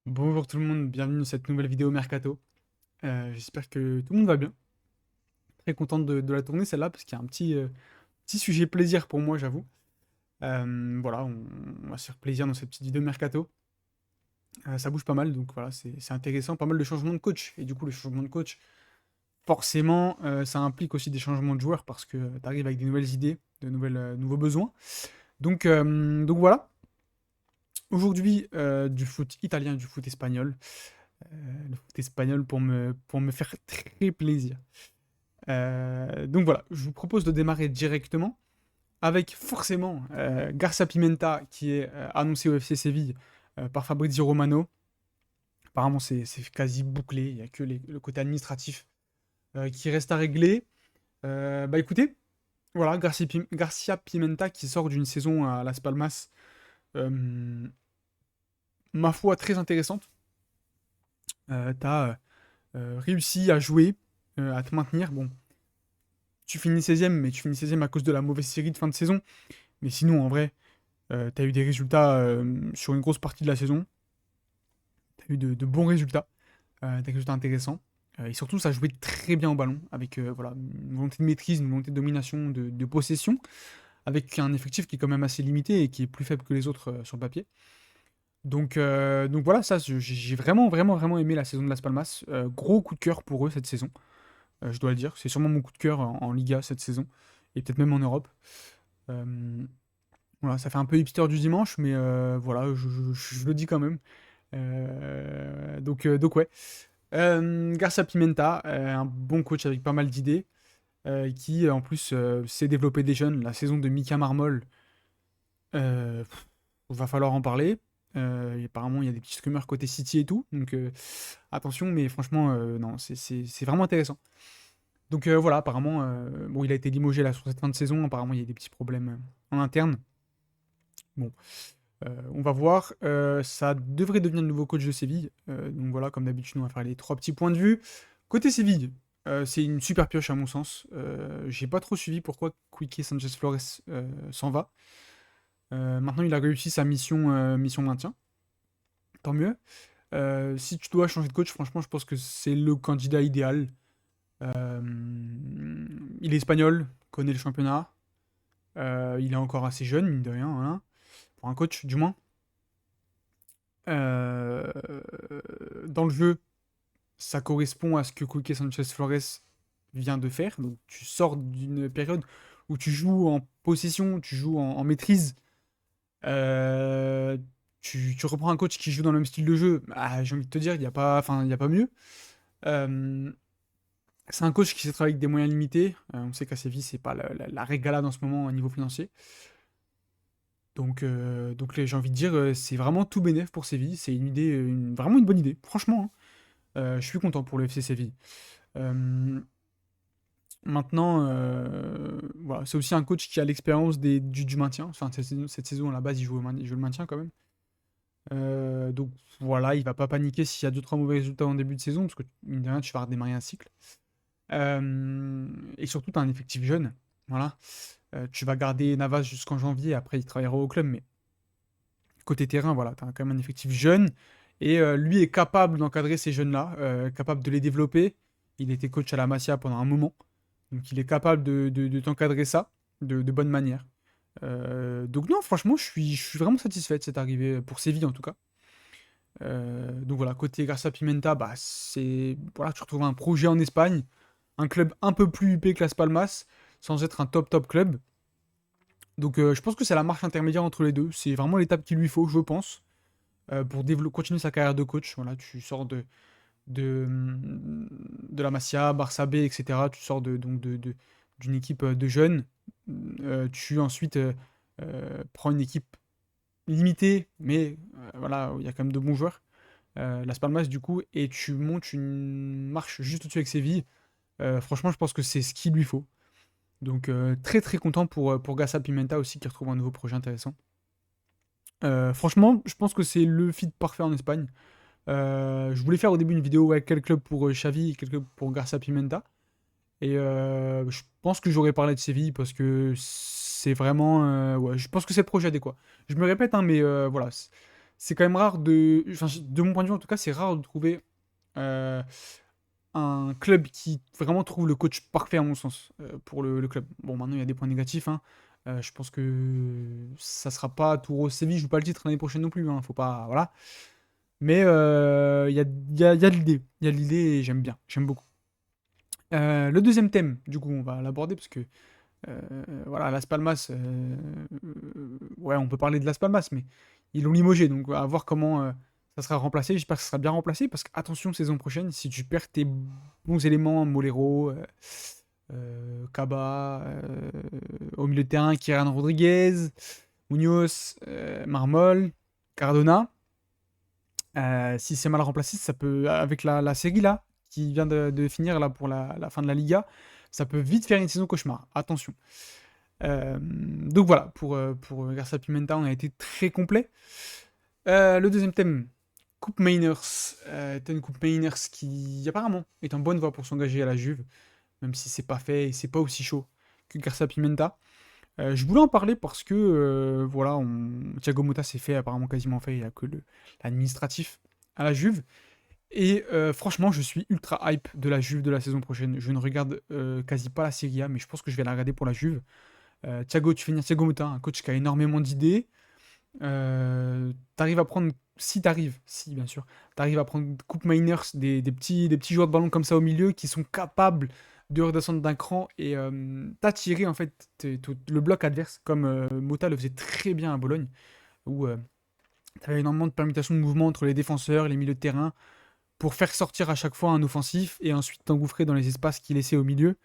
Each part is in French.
Bonjour tout le monde, bienvenue dans cette nouvelle vidéo Mercato. J'espère que tout le monde va bien. Très contente de la tourner celle-là parce qu'il y a un petit sujet plaisir pour moi, j'avoue. Voilà, on va se faire plaisir dans cette petite vidéo Mercato. Ça bouge pas mal, donc voilà, c'est intéressant. Pas mal de changements de coach. Et du coup, le changement de coach, forcément, ça implique aussi des changements de joueurs parce que tu arrives avec des nouvelles idées, nouveaux besoins. Donc voilà, aujourd'hui, du foot italien, du foot espagnol. Le foot espagnol pour me faire très plaisir. Donc voilà, je vous propose de démarrer directement avec forcément Garcia Pimenta qui est annoncé au FC Séville par Fabrizio Romano. Apparemment, c'est quasi bouclé, il n'y a que le côté administratif qui reste à régler. Bah écoutez, voilà, Garcia Pimenta qui sort d'une saison à Las Palmas, euh, ma foi, très intéressante. T'as réussi à jouer, à te maintenir. Bon, tu finis 16ème, mais tu finis 16ème à cause de la mauvaise série de fin de saison. Mais sinon, en vrai, tu as eu des résultats sur une grosse partie de la saison. Tu as eu de bons résultats, des résultats intéressants. Et surtout, ça jouait très bien au ballon, avec voilà, une volonté de maîtrise, une volonté de domination, de possession, avec un effectif qui est quand même assez limité et qui est plus faible que les autres sur le papier. Donc voilà, ça, j'ai vraiment, vraiment, vraiment aimé la saison de Las Palmas. Gros coup de cœur pour eux cette saison, je dois le dire. C'est sûrement mon coup de cœur en Liga cette saison, et peut-être même en Europe. Euh, voilà, ça fait un peu hipster du dimanche, mais voilà, je le dis quand même. Donc ouais. Garcia Pimenta, un bon coach avec pas mal d'idées, qui en plus sait développer des jeunes. La saison de Mika Marmol, va falloir en parler. Et apparemment, il y a des petites rumeurs côté City et tout, donc attention, mais franchement, non, c'est vraiment intéressant. Donc voilà, apparemment, bon, il a été limogé là sur cette fin de saison. Apparemment, il y a des petits problèmes en interne. Bon, on va voir. Ça devrait devenir le nouveau coach de Séville. Donc voilà, comme d'habitude, on va faire les trois petits points de vue. Côté Séville, c'est une super pioche à mon sens. J'ai pas trop suivi pourquoi Quique Sanchez Flores s'en va. Maintenant, il a réussi sa mission maintien. Tant mieux. Si tu dois changer de coach, franchement, je pense que c'est le candidat idéal. Euh, il est espagnol, connaît le championnat. Il est encore assez jeune, mine de rien, hein, pour un coach, du moins. Euh, Dans le jeu, ça correspond à ce que Quique Sanchez Flores vient de faire. Donc tu sors d'une période où tu joues en possession, tu joues en maîtrise. Euh, tu reprends un coach qui joue dans le même style de jeu. Bah, j'ai envie de te dire, il n'y a pas, enfin, il y a pas mieux. Euh, c'est un coach qui sait travailler avec des moyens limités. On sait qu'à Séville, c'est pas la régalade en ce moment au niveau financier. Donc j'ai envie de dire, c'est vraiment tout bénef pour Séville. C'est une idée, vraiment une bonne idée. Franchement, hein. Je suis content pour le FC Séville. Euh, Maintenant, voilà, c'est aussi un coach qui a l'expérience du maintien. Enfin, cette saison, à la base, il joue le maintien quand même. Donc voilà, il va pas paniquer s'il y a deux trois mauvais résultats en début de saison, parce que mine de rien, tu vas redémarrer un cycle. Et surtout, tu as un effectif jeune. Voilà. Tu vas garder Navas jusqu'en janvier, après il travaillera au club, mais côté terrain, voilà, tu as quand même un effectif jeune. Et lui est capable d'encadrer ces jeunes-là, capable de les développer. Il était coach à la Masia pendant un moment. Donc il est capable de t'encadrer ça de bonne manière. Donc non, franchement, je suis vraiment satisfait de cette arrivée, pour Séville en tout cas. Donc voilà, côté Garcia Pimenta, bah, voilà, tu retrouves un projet en Espagne, un club un peu plus huppé que Las Palmas, sans être un top top club. Donc je pense que c'est la marche intermédiaire entre les deux. C'est vraiment l'étape qu'il lui faut, je pense, pour continuer sa carrière de coach. Voilà, tu sors de la Masia, Barça B, etc. Tu sors d'une équipe de jeunes. Tu ensuite prends une équipe limitée, mais voilà, où il y a quand même de bons joueurs. Las Palmas, du coup, et tu montes une marche juste au-dessus avec Séville. Franchement, je pense que c'est ce qu'il lui faut. Donc, très très content pour Gassa Pimenta aussi, qui retrouve un nouveau projet intéressant. Franchement, je pense que c'est le fit parfait en Espagne. Je voulais faire au début une vidéo avec quel club pour Xavi et quel club pour Garcia Pimenta. Et je pense que j'aurais parlé de Séville parce que c'est vraiment. Ouais, je pense que c'est le projet adéquat. Je me répète, hein, mais voilà. c'est quand même rare enfin, de mon point de vue en tout cas, c'est rare de trouver euh, un club qui vraiment trouve le coach parfait à mon sens pour le club. Bon, maintenant il y a des points négatifs, hein. Je pense que ça sera pas Touro Séville joue pas le titre l'année prochaine non plus, hein. Faut pas, voilà. Mais il y a de l'idée, il y a de l'idée et j'aime beaucoup. Le deuxième thème, du coup, on va l'aborder parce que voilà, Las Palmas, ouais, on peut parler de Las Palmas, mais ils l'ont limogé, donc à voir comment ça sera remplacé. J'espère que ça sera bien remplacé, parce que, attention, saison prochaine, si tu perds tes bons éléments, Molero, Kaba, au milieu de terrain, Kieran Rodriguez, Munoz, Marmol, Cardona, si c'est mal remplacé, ça peut, avec la série là, qui vient de finir là pour la fin de la Liga, ça peut vite faire une saison cauchemar. Attention. Donc voilà, pour Garcia Pimenta, on a été très complet. Le deuxième thème, Coupe Mainers. T'as une Coupe Mainers qui apparemment est en bonne voie pour s'engager à la Juve, même si c'est pas fait et c'est pas aussi chaud que Garcia Pimenta. Je voulais en parler parce que voilà, Thiago Motta s'est fait apparemment quasiment fait, il n'y a que l'administratif à la Juve. Et franchement, je suis ultra hype de la Juve de la saison prochaine. Je ne regarde quasi pas la Serie A, mais je pense que je vais la regarder pour la Juve. Tu fais venir Thiago Motta, un coach qui a énormément d'idées. T'arrives à prendre, si bien sûr, t'arrives à prendre Coupe Miners, des petits joueurs de ballon comme ça au milieu qui sont capables de redescendre d'un cran et t'attirer en fait le bloc adverse, comme Motta le faisait très bien à Bologne, où t'avais énormément de permutations de mouvement entre les défenseurs, les milieux de terrain, pour faire sortir à chaque fois un offensif et ensuite t'engouffrer dans les espaces qu'il laissait au milieu.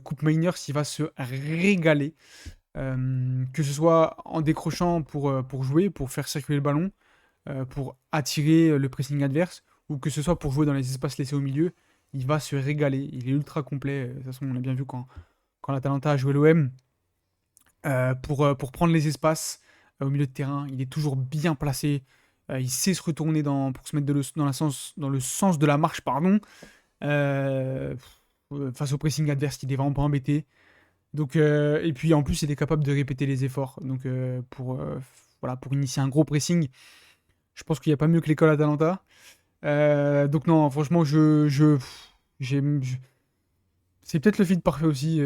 Coupe Miners, il va se régaler. Que ce soit en décrochant pour jouer, pour faire circuler le ballon, pour attirer le pressing adverse, ou que ce soit pour jouer dans les espaces laissés au milieu, il va se régaler. Il est ultra complet. De toute façon, on l'a bien vu quand l'Atalanta a joué l'OM. Pour prendre les espaces au milieu de terrain, il est toujours bien placé. Il sait se retourner pour se mettre dans le sens de la marche, pardon. Euh, Face au pressing adverse, il est vraiment pas embêté. Donc, et puis en plus, il est capable de répéter les efforts. Donc, voilà, pour initier un gros pressing, je pense qu'il n'y a pas mieux que l'école Atalanta. Donc, non, franchement, j'aime- je- c'est peut-être le feed parfait aussi.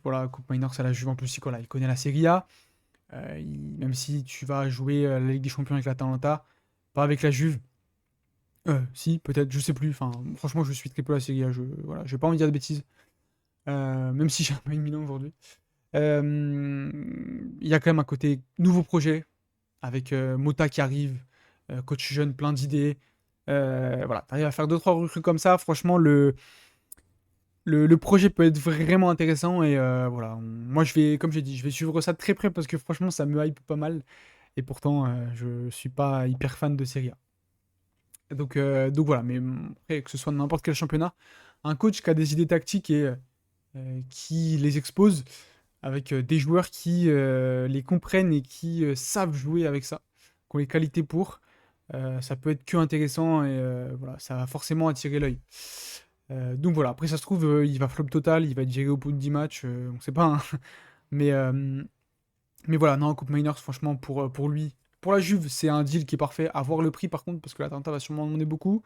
Voilà, Coupe Minors à la Juve en plus, voilà, il connaît la Serie A. Même si tu vas jouer la Ligue des Champions avec l'Atalanta, pas avec la Juve. Si, peut-être, je sais plus. Enfin, franchement, je suis très peu la Serie A. Voilà, j'ai pas envie de dire de bêtises. Même si j'ai un peu une Milan aujourd'hui. Il y a quand même un côté nouveau projet avec Mota qui arrive, coach jeune, plein d'idées. Voilà, t'arrives à faire deux trois recrues comme ça. Franchement, le projet peut être vraiment intéressant et voilà. Moi, comme j'ai dit, je vais suivre ça de très près parce que franchement, ça me hype pas mal. Et pourtant, je suis pas hyper fan de Serie A. Donc voilà, mais après, que ce soit dans n'importe quel championnat, un coach qui a des idées tactiques et qui les expose, avec des joueurs qui les comprennent et qui savent jouer avec ça, qui ont les qualités pour. Ça peut être que intéressant et voilà, ça va forcément attirer l'œil. Donc voilà, après ça se trouve, il va flop total, il va être viré au bout de 10 matchs, on sait pas, hein. Mais, euh, mais voilà, non, Coupe Miners, franchement, pour lui, pour la Juve, c'est un deal qui est parfait. À voir le prix par contre, parce que l'Atalanta va sûrement demander beaucoup.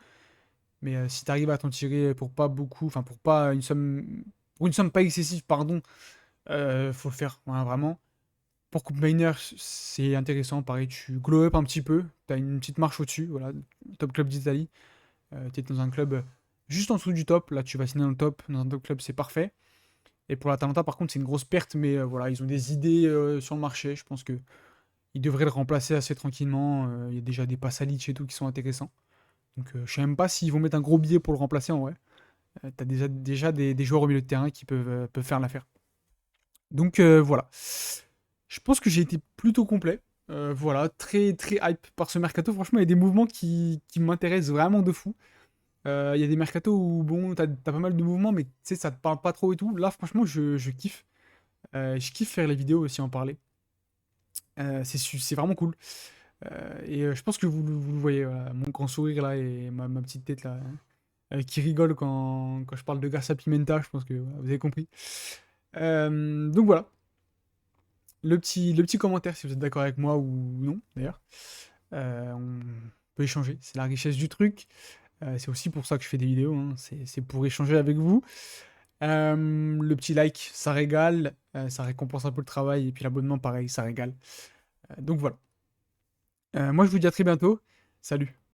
Mais si tu arrives à t'en tirer pour pas beaucoup, enfin pour une somme pas excessive, pardon, faut le faire, voilà, vraiment. Pour Coupe Miner, c'est intéressant. Pareil, tu glow up un petit peu. Tu as une petite marche au-dessus. Voilà, top club d'Italie. Tu es dans un club juste en dessous du top. Là, tu vas signer dans le top. Dans un top club, c'est parfait. Et pour l'Atalanta, par contre, c'est une grosse perte. Mais voilà, ils ont des idées sur le marché. Je pense que ils devraient le remplacer assez tranquillement. Il y a déjà des Pasalic et tout qui sont intéressants. Donc, je sais même pas s'ils vont mettre un gros billet pour le remplacer en vrai. Tu as déjà des joueurs au milieu de terrain qui peuvent faire l'affaire. Donc, voilà. Je pense que j'ai été plutôt complet. Voilà, très très hype par ce mercato. Franchement, il y a des mouvements qui m'intéressent vraiment de fou. Il y a des mercatos où, bon, t'as pas mal de mouvements, mais tu sais, ça te parle pas trop et tout. Là, franchement, je kiffe. Je kiffe faire les vidéos aussi, en parler. C'est vraiment cool. Et je pense que vous le voyez, voilà, mon grand sourire là et ma petite tête là, qui rigole quand je parle de Garcia Pimenta. Je pense que voilà, vous avez compris. Donc voilà, le petit commentaire si vous êtes d'accord avec moi ou non, d'ailleurs. On peut échanger, c'est la richesse du truc. C'est aussi pour ça que je fais des vidéos, hein, c'est pour échanger avec vous. Le petit like, ça régale, ça récompense un peu le travail, et puis l'abonnement, pareil, ça régale. Donc voilà. Moi, je vous dis à très bientôt. Salut.